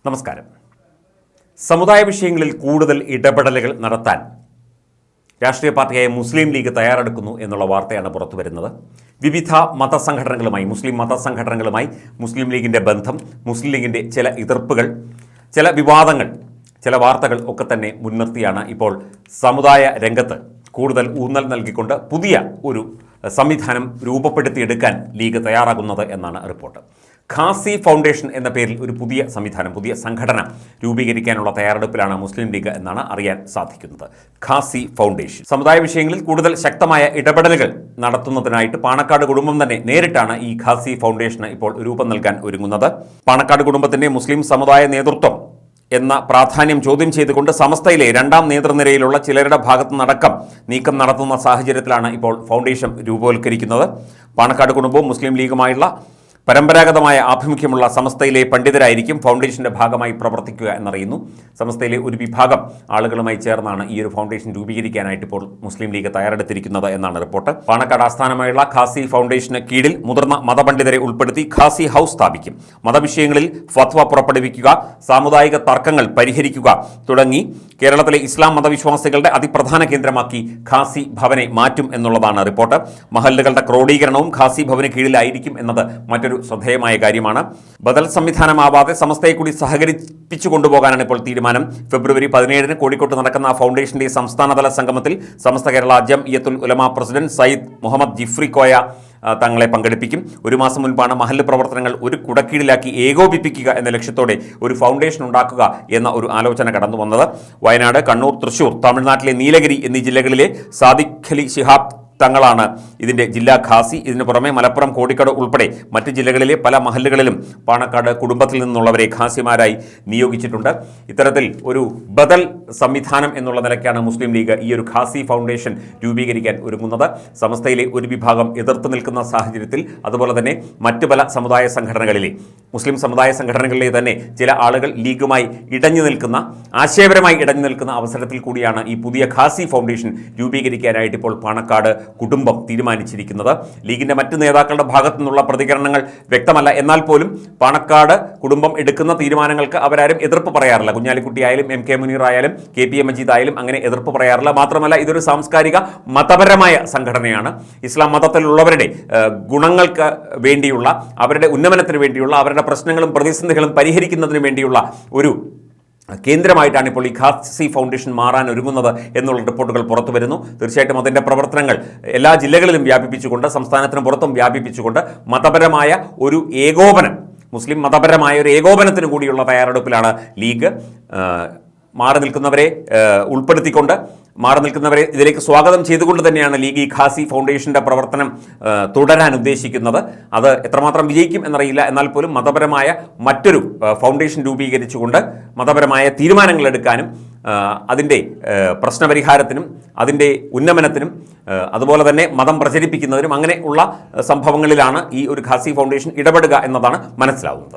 നമസ്കാരം. സമുദായ വിഷയങ്ങളിൽ കൂടുതൽ ഇടപെടലുകൾ നടത്താൻ രാഷ്ട്രീയ പാർട്ടിയായ മുസ്ലിം ലീഗ് തയ്യാറെടുക്കുന്നു എന്നുള്ള വാർത്തയാണ് പുറത്തു വരുന്നത്. വിവിധ മതസംഘടനകളുമായി മുസ്ലിം മതസംഘടനകളുമായി മുസ്ലിം ലീഗിൻ്റെ ബന്ധം, മുസ്ലിം ലീഗിൻ്റെ ചില എതിർപ്പുകൾ, ചില വിവാദങ്ങൾ, ചില വാർത്തകൾ ഒക്കെ തന്നെ മുൻനിർത്തിയാണ് ഇപ്പോൾ സമുദായ രംഗത്ത് കൂടുതൽ ഊന്നൽ നൽകിക്കൊണ്ട് പുതിയ ഒരു സംവിധാനം രൂപപ്പെടുത്തിയെടുക്കാൻ ലീഗ് തയ്യാറാകുന്നത് എന്നാണ് റിപ്പോർട്ട്. ഖാസി ഫൗണ്ടേഷൻ എന്ന പേരിൽ ഒരു പുതിയ സംവിധാനം, പുതിയ സംഘടന രൂപീകരിക്കാനുള്ള തയ്യാറെടുപ്പിലാണ് മുസ്ലിം ലീഗ് എന്നാണ് അറിയാൻ സാധിക്കുന്നത്. ഖാസി ഫൗണ്ടേഷൻ സമുദായ വിഷയങ്ങളിൽ കൂടുതൽ ശക്തമായ ഇടപെടലുകൾ നടത്തുന്നതിനായിട്ട് പാണക്കാട് കുടുംബം തന്നെ നേരിട്ടാണ് ഈ ഖാസി ഫൗണ്ടേഷന് ഇപ്പോൾ രൂപം നൽകാൻ ഒരുങ്ങുന്നത്. പാണക്കാട് കുടുംബത്തിന്റെ മുസ്ലിം സമുദായ നേതൃത്വം എന്ന പ്രാധാന്യം ചോദ്യം ചെയ്തുകൊണ്ട് സമസ്തയിലെ രണ്ടാം നേതൃനിരയിലുള്ള ചിലരുടെ ഭാഗത്തുനിന്നടക്കം നീക്കം നടത്തുന്ന സാഹചര്യത്തിലാണ് ഇപ്പോൾ ഫൗണ്ടേഷൻ രൂപവൽക്കരിക്കുന്നത്. പാണക്കാട് കുടുംബവും മുസ്ലിം ലീഗുമായുള്ള പരമ്പരാഗതമായ ആഭിമുഖ്യമുള്ള സമസ്തയിലെ പണ്ഡിതരായിരിക്കും ഫൗണ്ടേഷന്റെ ഭാഗമായി പ്രവർത്തിക്കുക എന്നറിയുന്നു. സമസ്തയിലെ ഒരു വിഭാഗം ആളുകളുമായി ചേർന്നാണ് ഈ ഒരു ഫൗണ്ടേഷൻ രൂപീകരിക്കാനായിട്ട് ഇപ്പോൾ മുസ്ലിം ലീഗ് തയ്യാറെടുത്തിരിക്കുന്നത് എന്നാണ് റിപ്പോർട്ട്. പാണക്കാട് ആസ്ഥാനമായുള്ള ഖാസി ഫൗണ്ടേഷന് കീഴിൽ മുതിർന്ന മതപണ്ഡിതരെ ഉൾപ്പെടുത്തി ഖാസി ഹൗസ് സ്ഥാപിക്കും. മതവിഷയങ്ങളിൽ ഫത്വ പുറപ്പെടുവിക്കുക, സാമുദായിക തർക്കങ്ങൾ പരിഹരിക്കുക തുടങ്ങി കേരളത്തിലെ ഇസ്ലാം മതവിശ്വാസികളുടെ അതിപ്രധാന കേന്ദ്രമാക്കി ഖാസി ഭവനെ മാറ്റും എന്നുള്ളതാണ് റിപ്പോർട്ട്. മഹല്ലുകളുടെ ക്രോഡീകരണവും ഖാസി ഭവന് കീഴിലായിരിക്കും എന്നത് മറ്റൊരു ശ്രദ്ധേയമായ കാര്യമാണ്. ബദൽ സംവിധാനമാവാതെ സമസ്തയെ കൂടി സഹകരിപ്പിച്ചു കൊണ്ടുപോകാനാണ് ഇപ്പോൾ തീരുമാനം. ഫെബ്രുവരി 17 കോഴിക്കോട്ട് നടക്കുന്ന ഫൗണ്ടേഷന്റെ സംസ്ഥാനതല സംഗമത്തിൽ സമസ്ത കേരള ജംഇയ്യത്തുൽ ഉലമ പ്രസിഡന്റ് സയ്യിദ് മുഹമ്മദ് ജിഫ്രി കോയ തങ്ങളെ പങ്കെടുപ്പിക്കും. ഒരു മാസം മുൻപാണ് മഹല്ല് പ്രവർത്തനങ്ങൾ ഒരു കുടക്കീഴിലാക്കി ഏകോപിപ്പിക്കുക എന്ന ലക്ഷ്യത്തോടെ ഒരു ഫൗണ്ടേഷൻ ഉണ്ടാക്കുക എന്ന ഒരു ആലോചന കടന്നു വന്നത്. വയനാട്, കണ്ണൂർ, തൃശൂർ, തമിഴ്നാട്ടിലെ നീലഗിരി എന്നീ ജില്ലകളിലെ സാദിഖ് അലി ശിഹാബ് തങ്ങളാണ് ഇതിൻ്റെ ജില്ലാ ഖാസി. ഇതിനു പുറമെ മലപ്പുറം, കോഴിക്കോട് ഉൾപ്പെടെ മറ്റ് ജില്ലകളിലെ പല മഹല്ലുകളിലും പാണക്കാട് കുടുംബത്തിൽ നിന്നുള്ളവരെ ഖാസിമാരായി നിയോഗിച്ചിട്ടുണ്ട്. ഇത്തരത്തിൽ ഒരു ബദൽ സംവിധാനം എന്നുള്ള നിലയ്ക്കാണ് മുസ്ലിം ലീഗ് ഈ ഒരു ഖാസി ഫൗണ്ടേഷൻ രൂപീകരിക്കാൻ ഒരുങ്ങുന്നത്. സമസ്തയിലെ ഒരു വിഭാഗം എതിർത്ത് നിൽക്കുന്ന സാഹചര്യത്തിൽ അതുപോലെ തന്നെ മറ്റ് പല സമുദായ സംഘടനകളിലെ മുസ്ലിം സമുദായ സംഘടനകളിലെ തന്നെ ചില ആളുകൾ ലീഗുമായി ഇടഞ്ഞു നിൽക്കുന്ന, ആശയപരമായി ഇടഞ്ഞു നിൽക്കുന്ന അവസരത്തിൽ കൂടിയാണ് ഈ പുതിയ ഖാസി ഫൗണ്ടേഷൻ രൂപീകരിക്കാനായിട്ട് ഇപ്പോൾ പാണക്കാട് കുടുംബം തീരുമാനിച്ചിരിക്കുന്നത്. ലീഗിന്റെ മറ്റ് നേതാക്കളുടെ ഭാഗത്തു നിന്നുള്ള പ്രതികരണങ്ങൾ വ്യക്തമല്ല. എന്നാൽ പോലും പാണക്കാട് കുടുംബം എടുക്കുന്ന തീരുമാനങ്ങൾക്ക് അവരാരും എതിർപ്പ് പറയാറില്ല. കുഞ്ഞാലിക്കുട്ടി ആയാലും MK മുനീർ ആയാലും KPM മജീദ് ആയാലും അങ്ങനെ എതിർപ്പ് പറയാറില്ല. മാത്രമല്ല, ഇതൊരു സാംസ്കാരിക മതപരമായ സംഘടനയാണ്. ഇസ്ലാം മതത്തിലുള്ളവരുടെ ഗുണങ്ങൾക്ക് വേണ്ടിയുള്ള, അവരുടെ ഉന്നമനത്തിന് വേണ്ടിയുള്ള, അവരുടെ പ്രശ്നങ്ങളും പ്രതിസന്ധികളും പരിഹരിക്കുന്നതിന് വേണ്ടിയുള്ള ഒരു കേന്ദ്രമായിട്ടാണ് ഇപ്പോൾ ഈ ഖാസി ഫൗണ്ടേഷൻ മാറാൻ ഒരുങ്ങുന്നത് എന്നുള്ള റിപ്പോർട്ടുകൾ പുറത്തു വരുന്നു. തീർച്ചയായിട്ടും അതിൻ്റെ പ്രവർത്തനങ്ങൾ എല്ലാ ജില്ലകളിലും വ്യാപിപ്പിച്ചുകൊണ്ട്, സംസ്ഥാനത്തിന് പുറത്തും വ്യാപിപ്പിച്ചുകൊണ്ട് മതപരമായ ഒരു ഏകോപനം, മുസ്ലിം മതപരമായ ഒരു ഏകോപനത്തിന് കൂടിയുള്ള തയ്യാറെടുപ്പിലാണ് ലീഗ്. മാറി നിൽക്കുന്നവരെ ഉൾപ്പെടുത്തിക്കൊണ്ട്, മാറി നിൽക്കുന്നവരെ ഇതിലേക്ക് സ്വാഗതം ചെയ്തുകൊണ്ട് തന്നെയാണ് ലീഗ് ഈ ഖാസി ഫൗണ്ടേഷൻ്റെ പ്രവർത്തനം തുടരാൻ ഉദ്ദേശിക്കുന്നത്. അത് എത്രമാത്രം വിജയിക്കും എന്നറിയില്ല. എന്നാൽ പോലും മതപരമായ മറ്റൊരു ഫൗണ്ടേഷൻ രൂപീകരിച്ചുകൊണ്ട് മതപരമായ തീരുമാനങ്ങൾ എടുക്കാനും അതിൻ്റെ പ്രശ്നപരിഹാരത്തിനും അതിൻ്റെ ഉന്നമനത്തിനും അതുപോലെ തന്നെ മതം പ്രചരിപ്പിക്കുന്നതിനും അങ്ങനെ ഉള്ള സംഭവങ്ങളിലാണ് ഈ ഒരു ഖാസി ഫൗണ്ടേഷൻ ഇടപെടുക എന്നതാണ് മനസ്സിലാവുന്നത്.